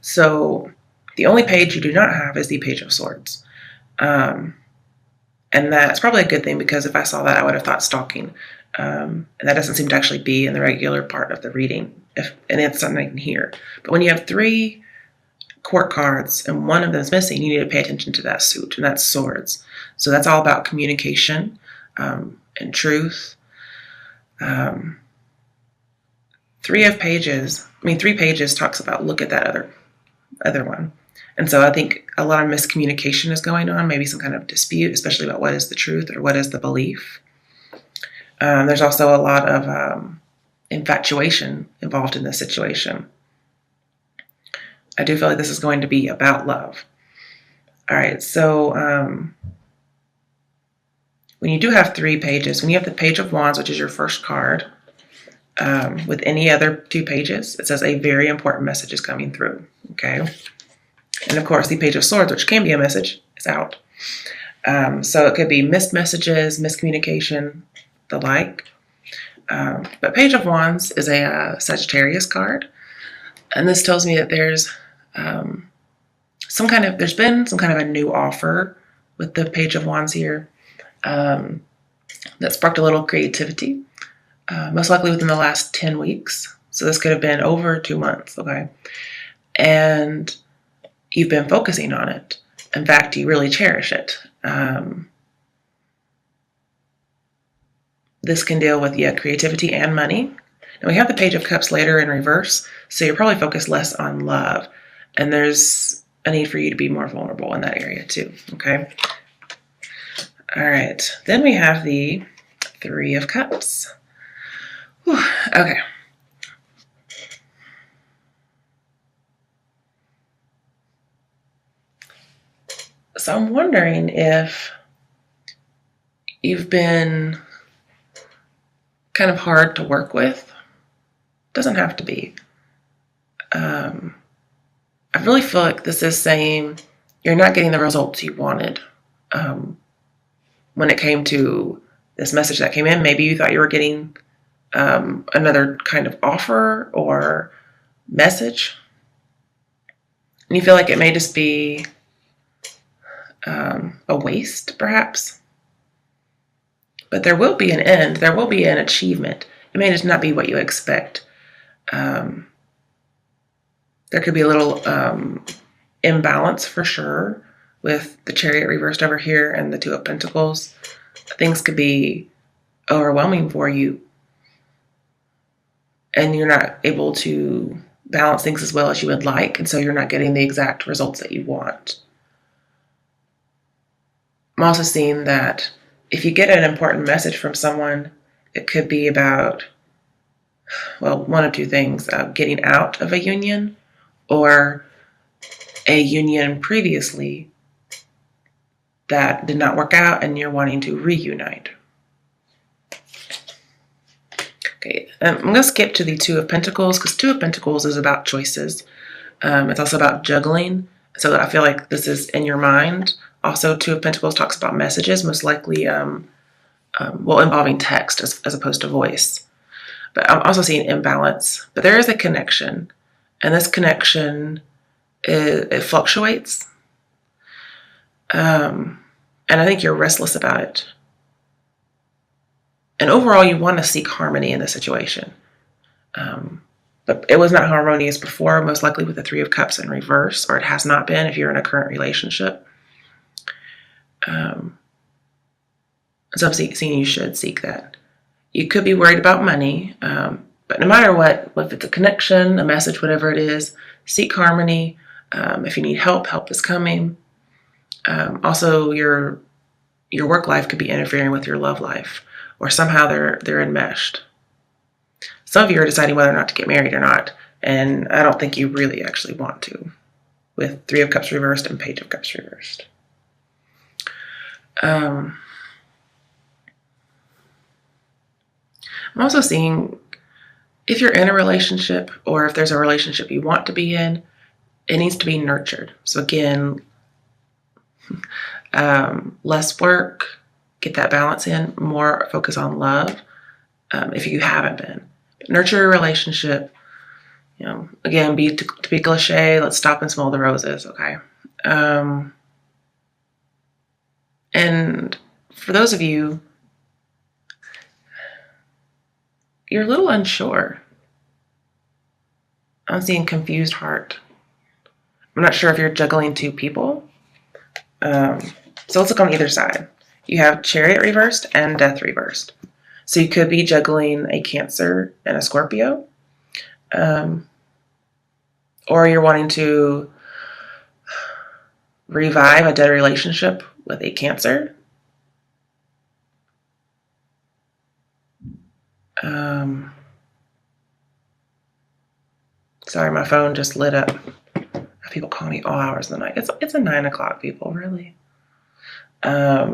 So the only page you do not have is the Page of Swords. And that's probably a good thing, because if I saw that, I would have thought stalking. And that doesn't seem to actually be in the regular part of the reading, and it's something I can hear. But when you have 3 court cards and one of them is missing, you need to pay attention to that suit, and that's swords. So that's all about communication and truth. 3 pages talks about look at that other one. And so I think a lot of miscommunication is going on, maybe some kind of dispute, especially about what is the truth or what is the belief. There's also a lot of infatuation involved in this situation. I do feel like this is going to be about love. All right, so when you do have 3 pages, when you have the Page of Wands, which is your first card, with any other 2 pages, it says a very important message is coming through, okay? And of course, the Page of Swords, which can be a message, is out. So it could be missed messages, miscommunication, the like. But Page of Wands is a Sagittarius card. And this tells me that there's been some kind of a new offer with the Page of Wands here that sparked a little creativity, most likely within the last 10 weeks. So this could have been over 2 months, okay? And you've been focusing on it. In fact, you really cherish it. This can deal with, creativity and money. And we have the Page of Cups later in reverse, so you're probably focused less on love. And there's a need for you to be more vulnerable in that area too, okay? All right, then we have the 3 of Cups. Whew, okay. So I'm wondering if you've been kind of hard to work with. Doesn't have to be. I really feel like this is saying you're not getting the results you wanted. When it came to this message that came in, maybe you thought you were getting another kind of offer or message, and you feel like it may just be a waste, perhaps. But there will be an end. There will be an achievement. It may just not be what you expect. There could be a little imbalance for sure with the Chariot reversed over here and the 2 of Pentacles. Things could be overwhelming for you, and you're not able to balance things as well as you would like, and so you're not getting the exact results that you want. I'm also seeing that if you get an important message from someone, it could be about, one of 2 things, getting out of a union, or a union previously that did not work out and you're wanting to reunite. Okay, I'm going to skip to the 2 of Pentacles, because 2 of Pentacles is about choices. It's also about juggling. So I feel like this is in your mind. Also, 2 of Pentacles talks about messages, most likely involving text as opposed to voice. But I'm also seeing imbalance. But there is a connection. And this connection, it fluctuates. And I think you're restless about it. And overall, you want to seek harmony in the situation. But it was not harmonious before, most likely with the 3 of Cups in reverse, or it has not been if you're in a current relationship. So I'm seeing you should seek that. You could be worried about money, but no matter what, if it's a connection, a message, whatever it is, seek harmony. If you need help, help is coming. Also, your work life could be interfering with your love life, or somehow they're enmeshed. Some of you are deciding whether or not to get married or not, and I don't think you really actually want to, with 3 of Cups reversed and Page of Cups reversed. I'm also seeing if you're in a relationship, or if there's a relationship you want to be in, it needs to be nurtured. So again, less work, get that balance in, more focus on love if you haven't been. Nurture a relationship, Again, to be cliche, let's stop and smell the roses, okay? And for those of you, you're a little unsure. I'm seeing confused heart. I'm not sure if you're juggling two people. So let's look on either side. You have Chariot reversed and Death reversed. So you could be juggling a Cancer and a Scorpio. Or you're wanting to revive a dead relationship with a Cancer. Sorry, my phone just lit up. People call me all hours of the night. It's a 9 o'clock, people, really. I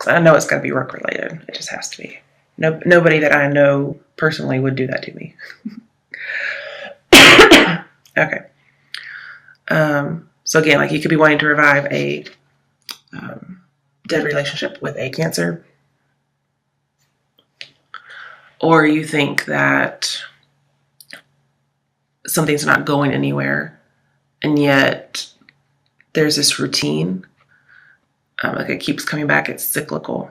know it's got to be work related. It just has to be. Nobody that I know personally would do that to me. Okay. So again, like you could be wanting to revive a dead relationship with a Cancer. Or you think that something's not going anywhere, and yet there's this routine. Like it keeps coming back. It's cyclical.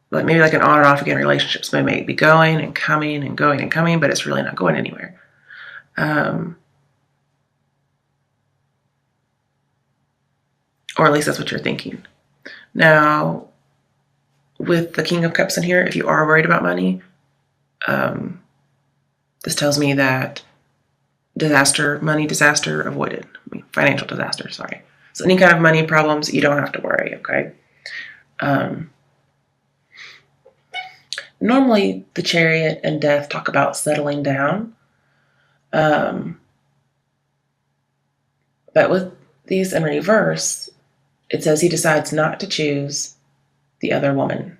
Like maybe like an on and off again relationships may be going and coming and going and coming, but it's really not going anywhere. Or at least that's what you're thinking. Now, with the King of Cups in here, if you are worried about money, this tells me that money disaster avoided. Financial disaster, sorry. So any kind of money problems, you don't have to worry, okay? Normally, the Chariot and Death talk about settling down. But with these in reverse, it says he decides not to choose the other woman.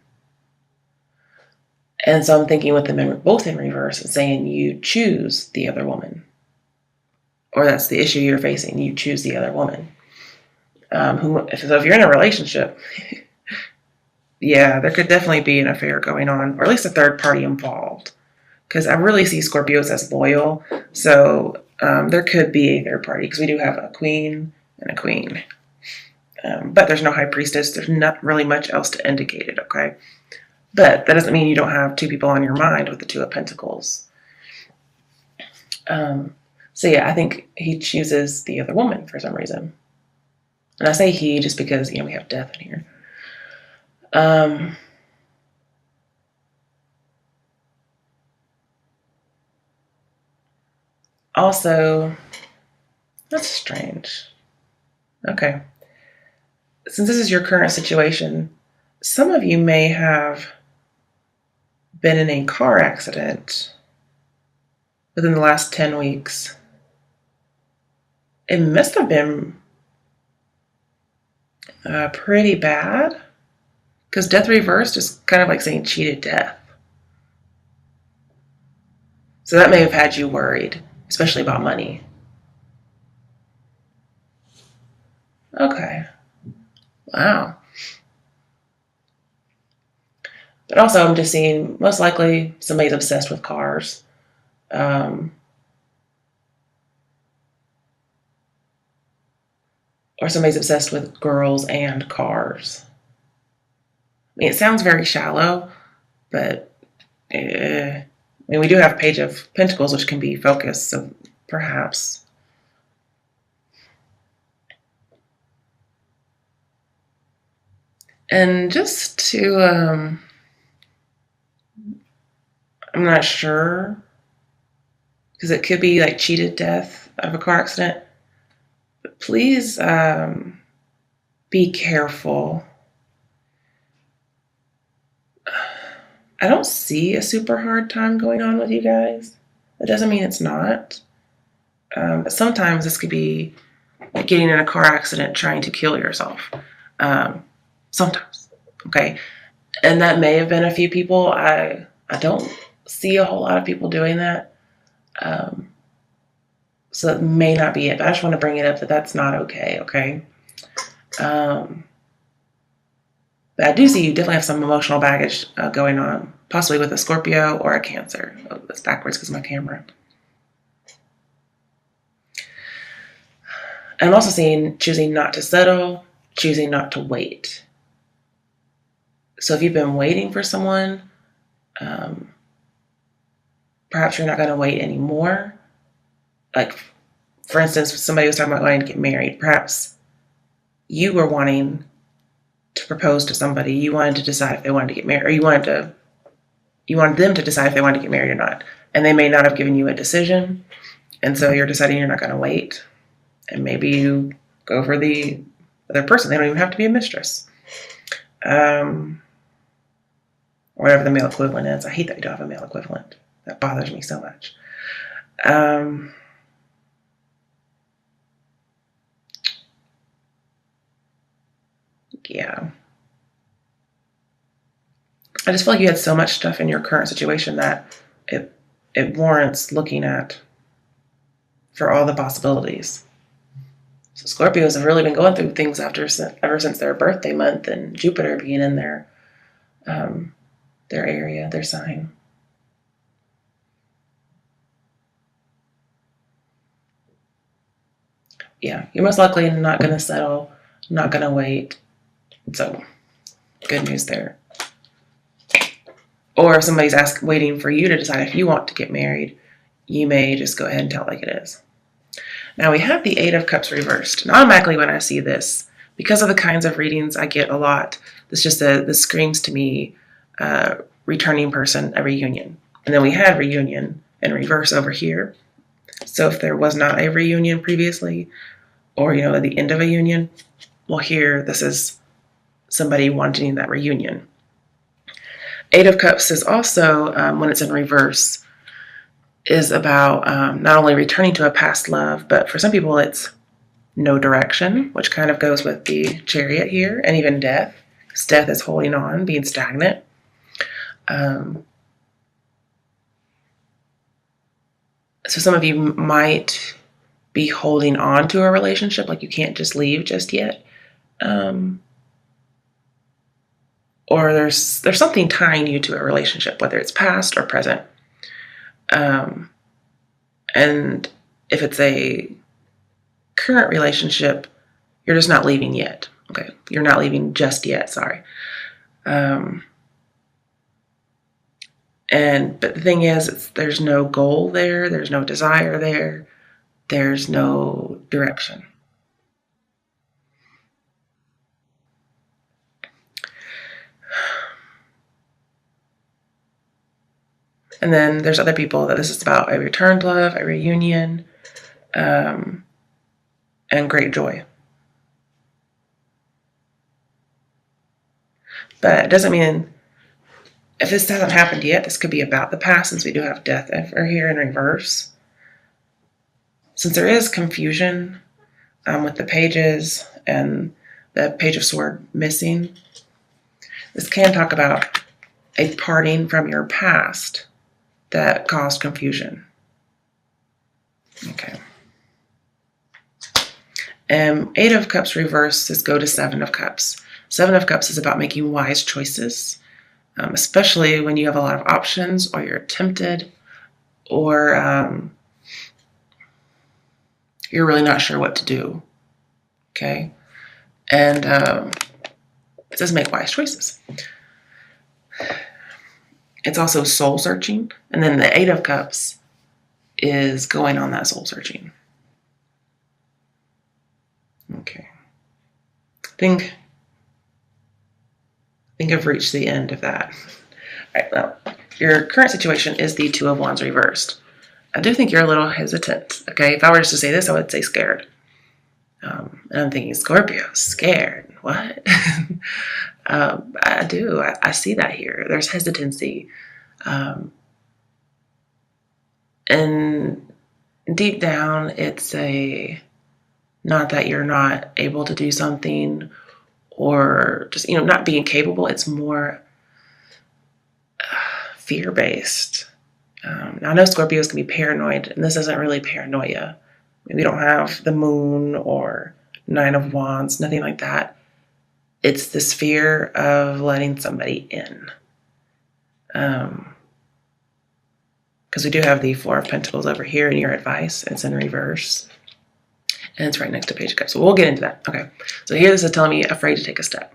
And so I'm thinking with them both in reverse and saying you choose the other woman. Or that's the issue you're facing. You choose the other woman. So if you're in a relationship, yeah, there could definitely be an affair going on, or at least a third party involved. Because I really see Scorpios as loyal. So there could be a third party, because we do have a queen and a queen. But there's no high priestess. There's not really much else to indicate it, okay? But that doesn't mean you don't have two people on your mind with the Two of Pentacles. So yeah, I think he chooses the other woman for some reason. And I say he just because, we have Death in here. Also, that's strange. Okay. Since this is your current situation, some of you may have been in a car accident within the last 10 weeks. It must have been pretty bad, because Death reversed is kind of like saying cheated death. So that may have had you worried, especially about money. Okay. Wow. But also I'm just seeing most likely somebody's obsessed with cars. Or somebody's obsessed with girls and cars. It sounds very shallow, but we do have Page of Pentacles, which can be focused, so perhaps. And just to, I'm not sure, because it could be like cheated death out of a car accident. But please be careful. I don't see a super hard time going on with you guys. That doesn't mean it's not. But sometimes this could be like getting in a car accident trying to kill yourself. Sometimes, okay? And that may have been a few people. I don't see a whole lot of people doing that. So that may not be it, but I just want to bring it up that that's not okay? But I do see you definitely have some emotional baggage going on, possibly with a Scorpio or a Cancer. Oh, that's backwards because of my camera. I'm also seeing choosing not to settle, choosing not to wait. So if you've been waiting for someone, perhaps you're not going to wait anymore. Like, for instance, somebody was talking about wanting to get married. Perhaps you were wanting to propose to somebody. You wanted to decide if they wanted to get married, or you wanted them to decide if they wanted to get married or not. And they may not have given you a decision. And so you're deciding you're not going to wait. And maybe you go for the other person. They don't even have to be a mistress. Whatever the male equivalent is. I hate that we don't have a male equivalent. That bothers me so much. Yeah. I just feel like you had so much stuff in your current situation that it warrants looking at for all the possibilities. So Scorpios have really been going through things ever since their birthday month and Jupiter being in their area, their sign. Yeah, you're most likely not going to settle, not going to wait. So, good news there. Or if somebody's waiting for you to decide if you want to get married, you may just go ahead and tell it like it is. Now we have the Eight of Cups reversed. And automatically when I see this, because of the kinds of readings I get a lot, this screams to me returning person, a reunion. And then we had reunion in reverse over here. So if there was not a reunion previously, or at the end of a union, well, here this is somebody wanting that reunion. Eight of Cups is also, when it's in reverse, is about not only returning to a past love, but for some people it's no direction, which kind of goes with the Chariot here, and even death. Because death is holding on, being stagnant. So some of you might be holding on to a relationship, like you can't just leave just yet. Or there's something tying you to a relationship, whether it's past or present. And if it's a current relationship, you're just not leaving yet. Okay, you're not leaving just yet, sorry. But the thing is, there's no goal there, there's no desire there, there's no direction. And then there's other people that this is about a returned love, a reunion, and great joy. But it doesn't mean, if this hasn't happened yet, this could be about the past, since we do have death over here in reverse. Since there is confusion with the pages and the Page of Swords missing, this can talk about a parting from your past that caused confusion. Okay. Eight of Cups reverse is go to Seven of Cups. Seven of Cups is about making wise choices, especially when you have a lot of options, or you're tempted, or you're really not sure what to do. Okay? And it says make wise choices. It's also soul searching. And then the Eight of Cups is going on that soul searching. Okay. I think I've reached the end of that. All right, well, your current situation is the Two of Wands reversed. I do think you're a little hesitant. Okay, if I were just to say this, I would say scared. And I'm thinking, Scorpio, scared. What? I do. I see that here. There's hesitancy. And deep down, it's not that you're not able to do something, or just, not being capable. It's more fear-based. Now, I know Scorpios can be paranoid, and this isn't really paranoia. We don't have the Moon or Nine of Wands, nothing like that. It's this fear of letting somebody in. Because we do have the Four of Pentacles over here in your advice. It's in reverse. And it's right next to Page of Cups. So we'll get into that. Okay. So here this is telling me afraid to take a step.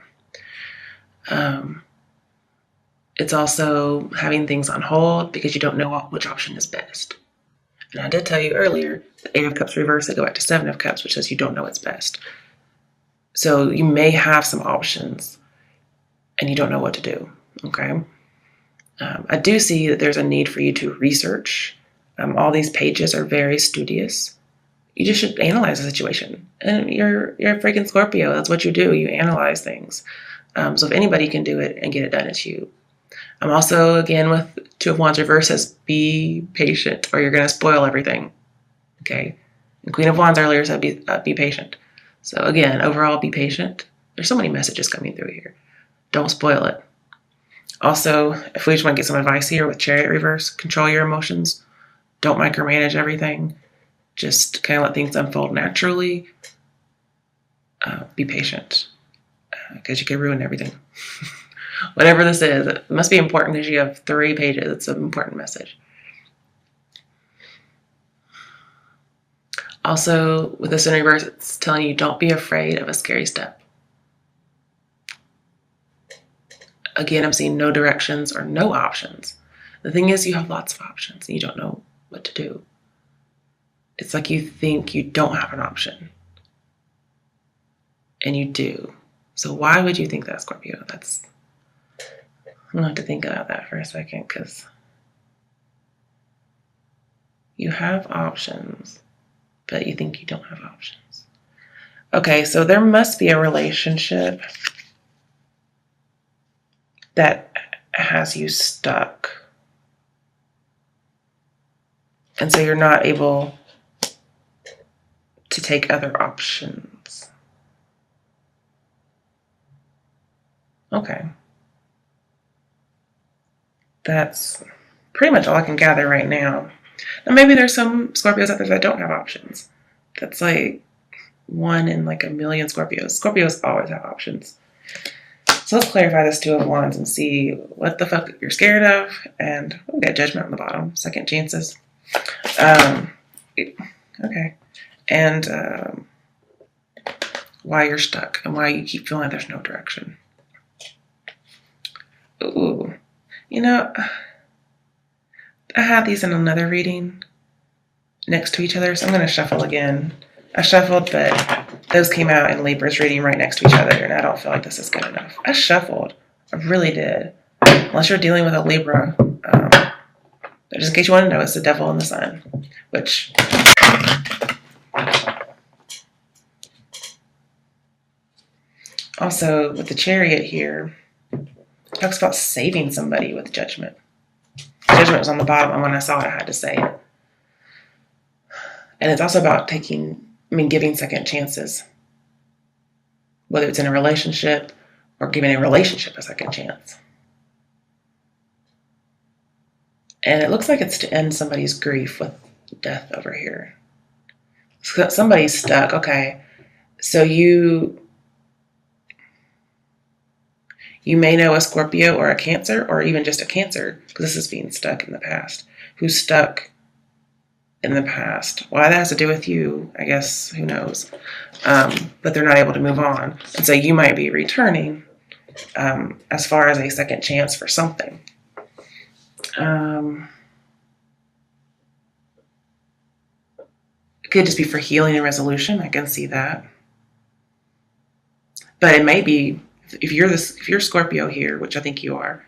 It's also having things on hold because you don't know which option is best. And I did tell you earlier, the 8 of Cups reverse, they go back to 7 of Cups, which says you don't know what's best. So you may have some options and you don't know what to do, okay? I do see that there's a need for you to research. All these pages are very studious. You just should analyze the situation. And you're a freaking Scorpio. That's what you do. You analyze things. So if anybody can do it and get it done, it's you. I'm also, again, with 2 of Wands reverse says be patient or you're going to spoil everything. Okay? And Queen of Wands earlier said be patient. So again, overall, be patient. There's so many messages coming through here. Don't spoil it. Also, if we just want to get some advice here with Chariot reverse, control your emotions. Don't micromanage everything. Just kind of let things unfold naturally. Be patient because you could ruin everything. Whatever this is, it must be important because you have 3 pages. It's an important message. Also, with this in reverse, it's telling you don't be afraid of a scary step. Again, I'm seeing no directions or no options. The thing is, you have lots of options and you don't know what to do. It's like you think you don't have an option. And you do. So why would you think that, Scorpio? I'm going to have to think about that for a second because you have options, but you think you don't have options. Okay, so there must be a relationship that has you stuck. And so you're not able to take other options. Okay. That's pretty much all I can gather right now. Now maybe there's some Scorpios out there that don't have options. That's like 1 in like a million Scorpios. Scorpios always have options. So let's clarify this 2 of Wands and see what the fuck you're scared of. And we'll get Judgment on the bottom. Second chances. Okay. And why you're stuck and why you keep feeling like there's no direction. Ooh. You know, I had these in another reading next to each other, so I'm going to shuffle again. I shuffled, but those came out in Libra's reading right next to each other, and I don't feel like this is good enough. I shuffled. I really did. Unless you're dealing with a Libra. Just in case you want to know, it's the Devil and the Sun, which... Also, with the Chariot here, it talks about saving somebody with Judgment. Judgment was on the bottom, and when I saw it, I had to say it. And it's also about giving second chances. Whether it's in a relationship or giving a relationship a second chance. And it looks like it's to end somebody's grief with death over here. So somebody's stuck. Okay. So you may know a Scorpio or a Cancer, or even just a Cancer, because this is being stuck in the past. Who's stuck in the past? Why that has to do with you, I guess, who knows. But they're not able to move on. And so you might be returning as far as a second chance for something. It could just be for healing and resolution. I can see that. But it may be, if you're Scorpio here, which I think you are,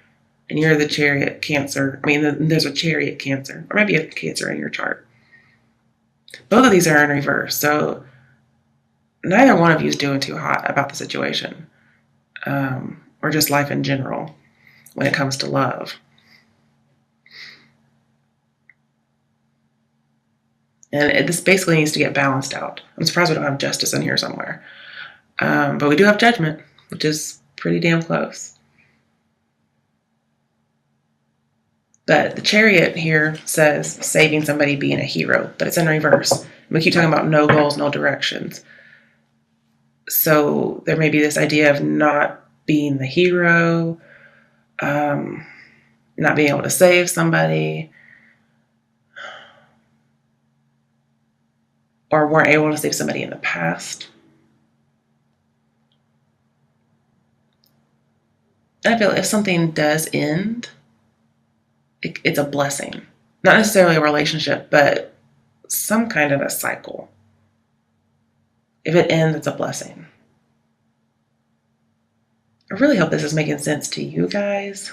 and you're the Chariot Cancer, there's a Chariot Cancer, or maybe a Cancer in your chart. Both of these are in reverse, so neither one of you is doing too hot about the situation, or just life in general when it comes to love. And this basically needs to get balanced out. I'm surprised we don't have Justice in here somewhere. But we do have Judgment, which is pretty damn close. But the Chariot here says saving somebody, being a hero, but it's in reverse. We keep talking about no goals, no directions. So there may be this idea of not being the hero, not being able to save somebody. or weren't able to save somebody in the past. And I feel if something does end, it's a blessing. Not necessarily a relationship, but some kind of a cycle. If it ends, it's a blessing. I really hope this is making sense to you guys.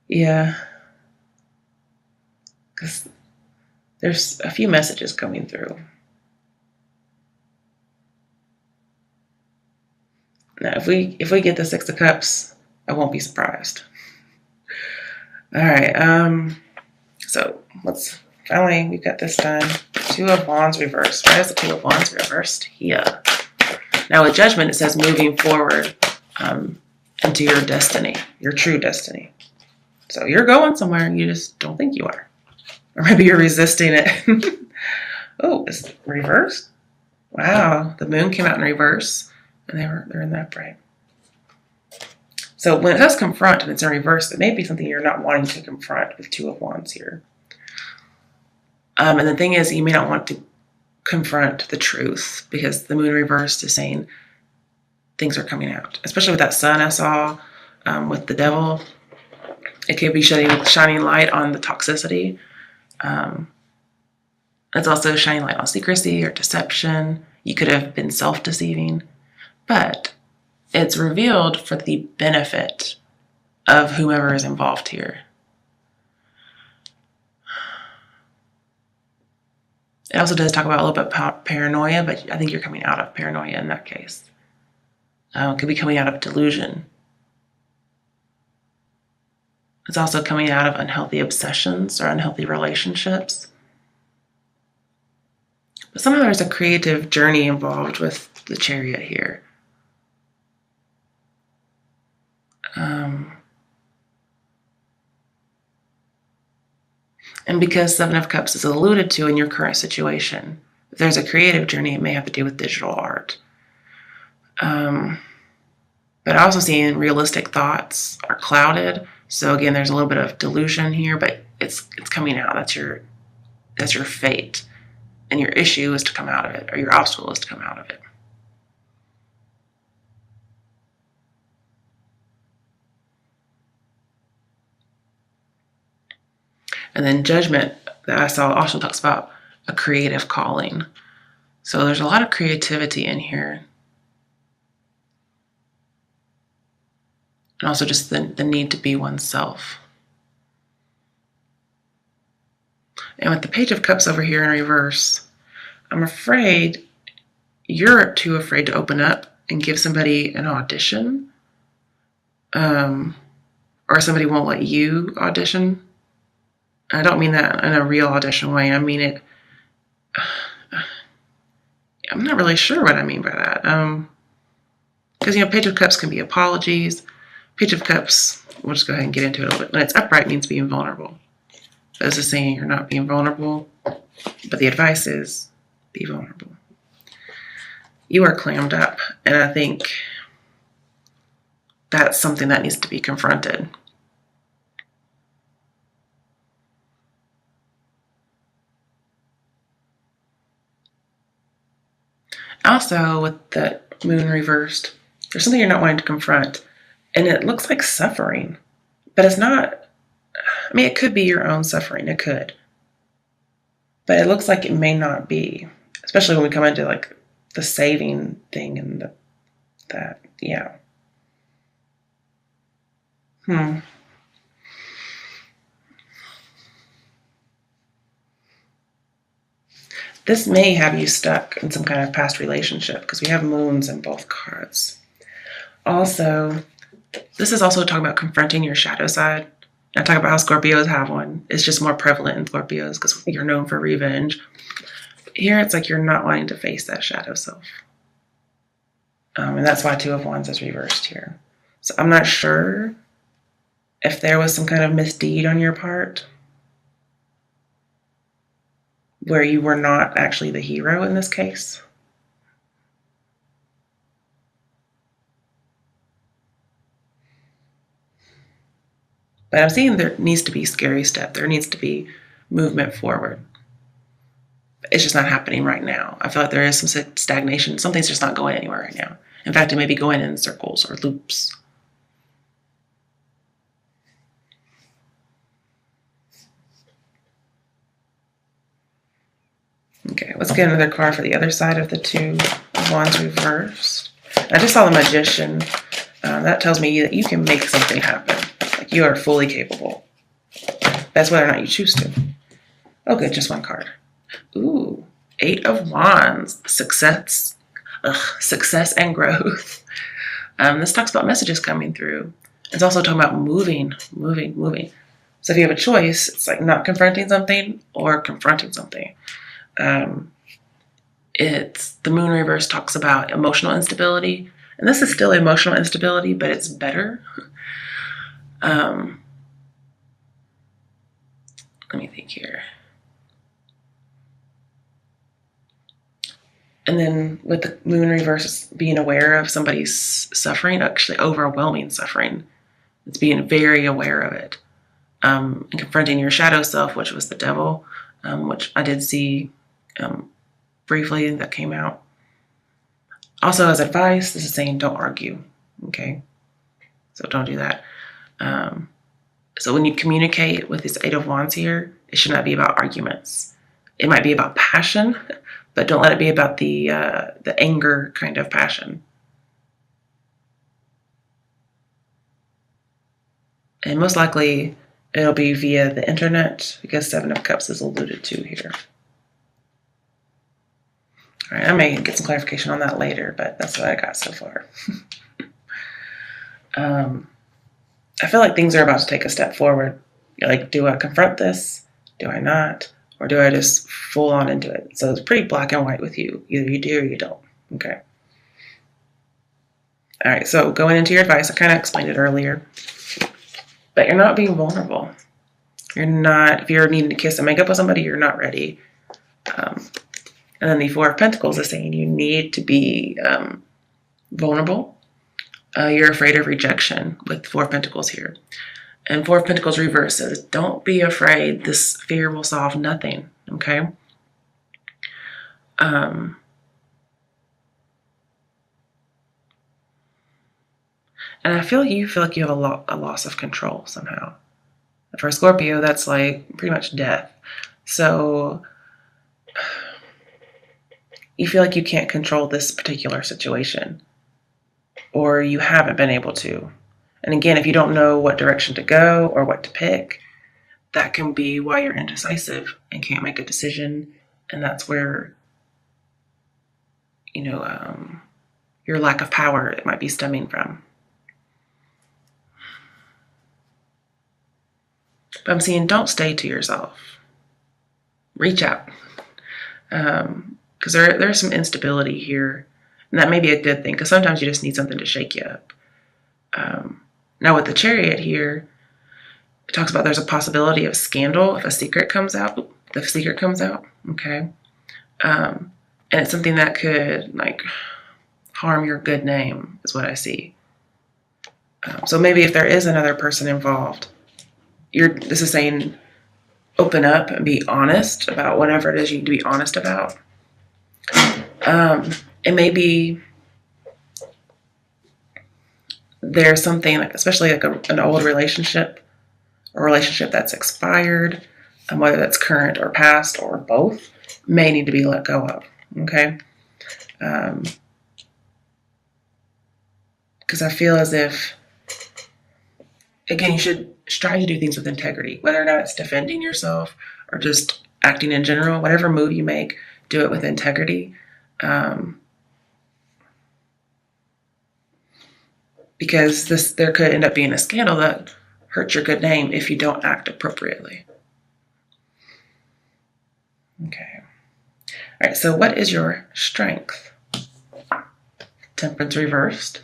Yeah. Because there's a few messages coming through. Now, if we get the Six of Cups, I won't be surprised. All right. So let's finally we got this done. Two of Wands reversed. Why is the Two of Wands reversed here? Now with Judgment, it says moving forward into your destiny, your true destiny. So you're going somewhere and you just don't think you are. Or maybe you're resisting it. Oh, it's reversed? Wow, the moon came out in reverse and they're in the upright. So when it says confront and it's in reverse, it may be something you're not wanting to confront with Two of Wands here. And the thing is, you may not want to confront the truth because the moon reversed is saying things are coming out, especially with that sun I saw with the devil. It could be shining light on the toxicity. It's also shining light on secrecy or deception. You could have been self-deceiving, but it's revealed for the benefit of whomever is involved here. It also does talk about a little bit about paranoia, but I think you're coming out of paranoia in that case. It could be coming out of delusion. It's also coming out of unhealthy obsessions or unhealthy relationships. But somehow there's a creative journey involved with the Chariot here. And because Seven of Cups is alluded to in your current situation, if there's a creative journey, it may have to do with digital art. But I also see realistic thoughts are clouded. So again, there's a little bit of delusion here, but it's coming out. That's your fate. And your issue is to come out of it, or your obstacle is to come out of it. And then Judgment that I saw also talks about a creative calling. So there's a lot of creativity in here. And also just the need to be oneself. And with the Page of Cups over here in reverse, I'm afraid you're too afraid to open up and give somebody an audition. Or somebody won't let you audition. I don't mean that in a real audition way. I mean it. I'm not really sure what I mean by that. Because, Page of Cups can be apologies. Page of Cups, we'll just go ahead and get into it a little bit. When it's upright, it means being vulnerable. So this is saying you're not being vulnerable, but the advice is be vulnerable. You are clammed up, and I think that's something that needs to be confronted. Also, with the moon reversed, there's something you're not wanting to confront, and it looks like suffering, but it's not. I mean, it could be your own suffering. It could, but it looks like it may not be, especially when we come into like the saving thing and that. Yeah. This may have you stuck in some kind of past relationship because we have moons in both cards. Also, this is also talking about confronting your shadow side. I talk about how Scorpios have one. It's just more prevalent in Scorpios because you're known for revenge. Here, it's like you're not wanting to face that shadow self. And that's why Two of Wands is reversed here. So I'm not sure if there was some kind of misdeed on your part where you were not actually the hero in this case. But I'm seeing there needs to be scary step. There needs to be movement forward. it's just not happening right now. I feel like there is some stagnation. Something's just not going anywhere right now. In fact, it may be going in circles or loops. Okay, let's get another card for the other side of the Two of Wands reversed. I just saw the Magician. That tells me that you can make something happen. Like you are fully capable. That's whether or not you choose to. Oh, good, just one card. Ooh, Eight of Wands. Success. Success and growth. This talks about messages coming through. It's also talking about moving. So if you have a choice, it's like not confronting something or confronting something. It's the Moon reverse talks about emotional instability, and this is still emotional instability, but it's better. Let me think here. And then with the Moon reverse, being aware of somebody's suffering, actually overwhelming suffering. It's being very aware of it. And confronting your shadow self, which was the devil, which I did see briefly that came out. Also, as advice, this is saying don't argue, okay? So don't do that. So when you communicate with this Eight of Wands here, it should not be about arguments. It might be about passion, but don't let it be about the anger kind of passion. And most likely, it'll be via the internet because Seven of Cups is alluded to here. All right, I may get some clarification on that later, but that's what I got so far. I feel like things are about to take a step forward. You're like, do I confront this? Do I not? Or do I just full on into it? So it's pretty black and white with you. Either you do or you don't. Okay. All right, so going into your advice, I kind of explained it earlier. But you're not being vulnerable. You're not, if you're needing to kiss and make up with somebody, you're not ready. And then the Four of Pentacles is saying you need to be vulnerable. You're afraid of rejection with Four of Pentacles here. And Four of Pentacles reverse says, don't be afraid. This fear will solve nothing, okay? And I feel like you have a loss of control somehow. For Scorpio, that's like pretty much death. So you feel like you can't control this particular situation, or you haven't been able to. And again, if you don't know what direction to go or what to pick, that can be why you're indecisive and can't make a decision. And that's where, your lack of power, it might be stemming from. But I'm seeing don't stay to yourself. Reach out. Because there's some instability here. And that may be a good thing, because sometimes you just need something to shake you up. Now with the Chariot here, it talks about there's a possibility of scandal if a secret comes out. The secret comes out, okay? And it's something that could harm your good name, is what I see. So maybe if there is another person involved, this is saying open up and be honest about whatever it is you need to be honest about. It may be there's something, especially an old relationship, a relationship that's expired, whether that's current or past or both, may need to be let go of, okay? Because I feel as if, again, you should strive to do things with integrity, whether or not it's defending yourself or just acting in general. Whatever move you make, do it with integrity. Because there could end up being a scandal that hurts your good name if you don't act appropriately. Okay. All right, so what is your strength? Temperance reversed.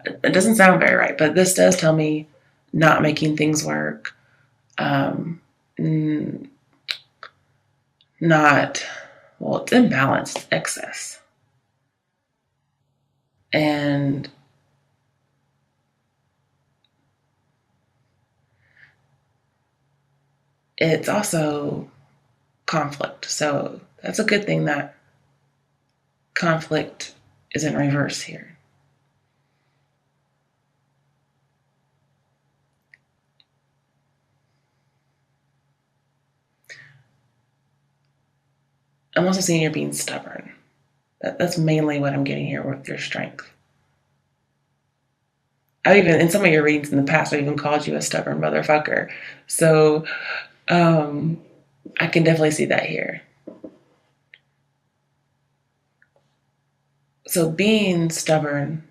It doesn't sound very right, but this does tell me not making things work. It's imbalanced, excess. And it's also conflict. So that's a good thing that conflict is in reverse here. I'm also seeing you're being stubborn. That's mainly what I'm getting here with your strength. I even, in some of your readings in the past, I even called you a stubborn motherfucker. So I can definitely see that here. So being stubborn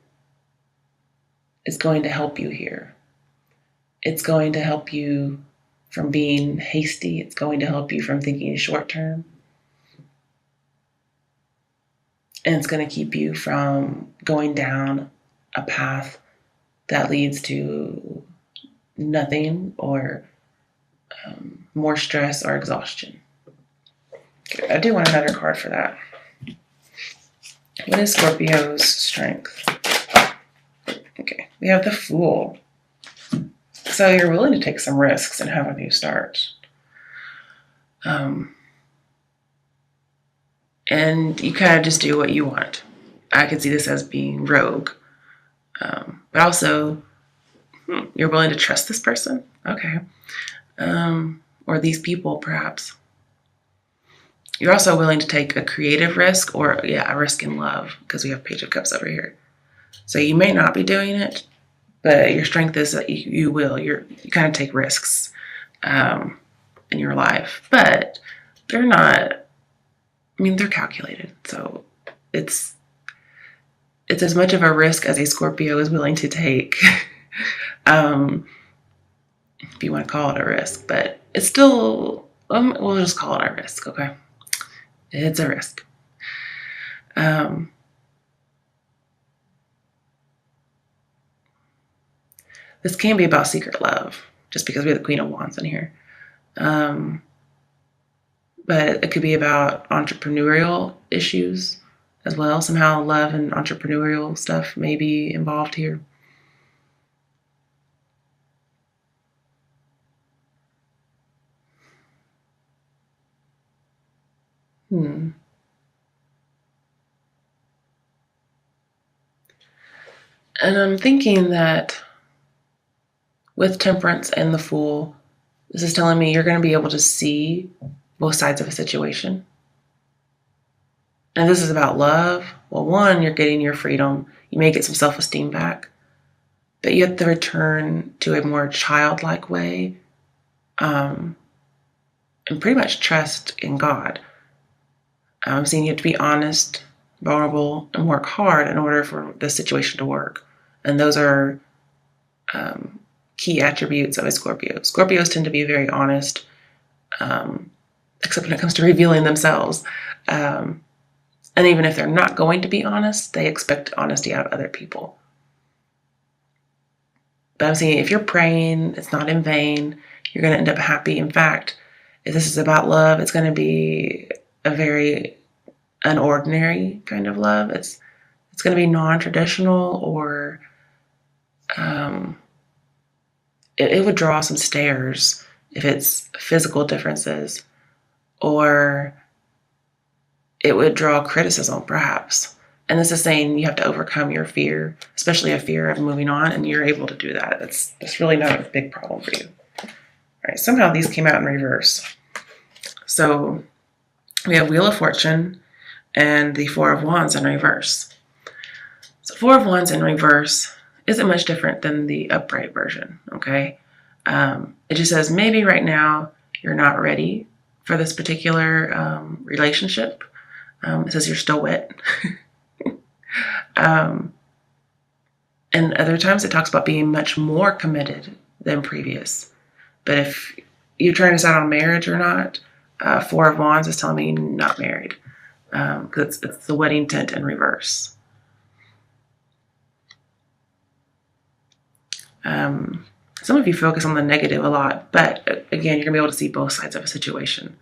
is going to help you here. It's going to help you from being hasty. It's going to help you from thinking short term. And it's going to keep you from going down a path that leads to nothing or more stress or exhaustion. Okay, I do want another card for that. What is Scorpio's strength? Okay, we have the Fool. So you're willing to take some risks and have a new start. And you kind of just do what you want. I could see this as being rogue. But also, you're willing to trust this person? Okay. Or these people, perhaps. You're also willing to take a creative risk or, a risk in love, because we have Page of Cups over here. So you may not be doing it, but your strength is that you will. You kind of take risks in your life. But they're not, they're calculated. So it's as much of a risk as a Scorpio is willing to take, if you want to call it a risk. But it's still, we'll just call it a risk, okay? It's a risk. This can be about secret love, just because we have the Queen of Wands in here. But it could be about entrepreneurial issues as well. Somehow love and entrepreneurial stuff may be involved here. And I'm thinking that with Temperance and the Fool, this is telling me you're going to be able to see both sides of a situation. And this is about love. Well, one, you're getting your freedom. You may get some self-esteem back. But you have to return to a more childlike way and pretty much trust in God. I'm seeing you have to be honest, vulnerable, and work hard in order for the situation to work. And those are key attributes of a Scorpio. Scorpios tend to be very honest, except when it comes to revealing themselves. And even if they're not going to be honest, they expect honesty out of other people. But I'm saying if you're praying, it's not in vain. You're going to end up happy. In fact, if this is about love, it's going to be a very unordinary kind of love. It's going to be non-traditional, or it would draw some stares if it's physical differences, or it would draw criticism, perhaps. And this is saying you have to overcome your fear, especially a fear of moving on, and you're able to do that. That's really not a big problem for you. All right, somehow these came out in reverse. So we have Wheel of Fortune and the Four of Wands in reverse. So Four of Wands in reverse isn't much different than the upright version, okay? It just says maybe right now you're not ready for this particular relationship. It says you're still wet. And other times it talks about being much more committed than previous. But if you're trying to decide on marriage or not, Four of Wands is telling me you're not married, because it's the wedding tent in reverse. Some of you focus on the negative a lot, but again, you're going to be able to see both sides of a situation.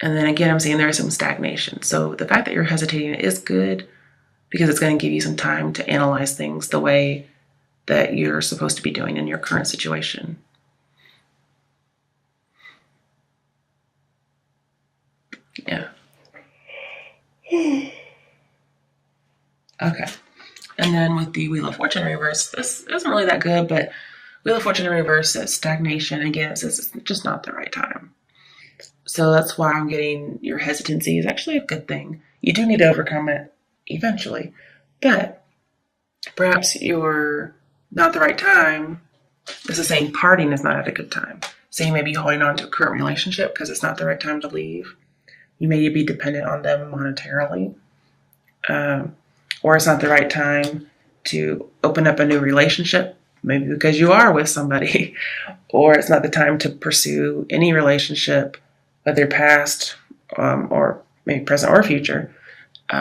And then again, I'm seeing there is some stagnation. So the fact that you're hesitating is good, because it's going to give you some time to analyze things the way that you're supposed to be doing in your current situation. Okay. And then with the Wheel of Fortune reverse, this isn't really that good, but Wheel of Fortune in reverse says stagnation. Again, it says it's just not the right time. So that's why I'm getting your hesitancy is actually a good thing. You do need to overcome it eventually. But perhaps you're not the right time. This is saying parting is not at a good time. So you may be holding on to a current relationship because it's not the right time to leave. You may be dependent on them monetarily. Or it's not the right time to open up a new relationship, maybe because you are with somebody. Or it's not the time to pursue any relationship, whether past or maybe present or future,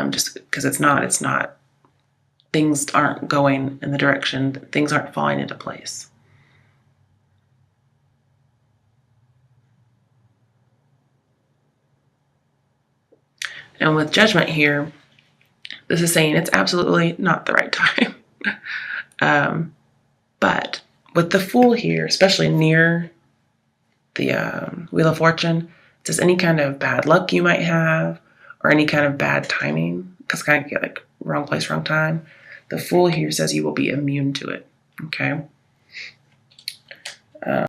just because it's not. Things aren't going in the direction, things aren't falling into place. And with Judgment here, this is saying it's absolutely not the right time. But with the Fool here, especially near the Wheel of Fortune, it says any kind of bad luck you might have or any kind of bad timing, because kind of get like wrong place, wrong time. The Fool here says you will be immune to it. Okay.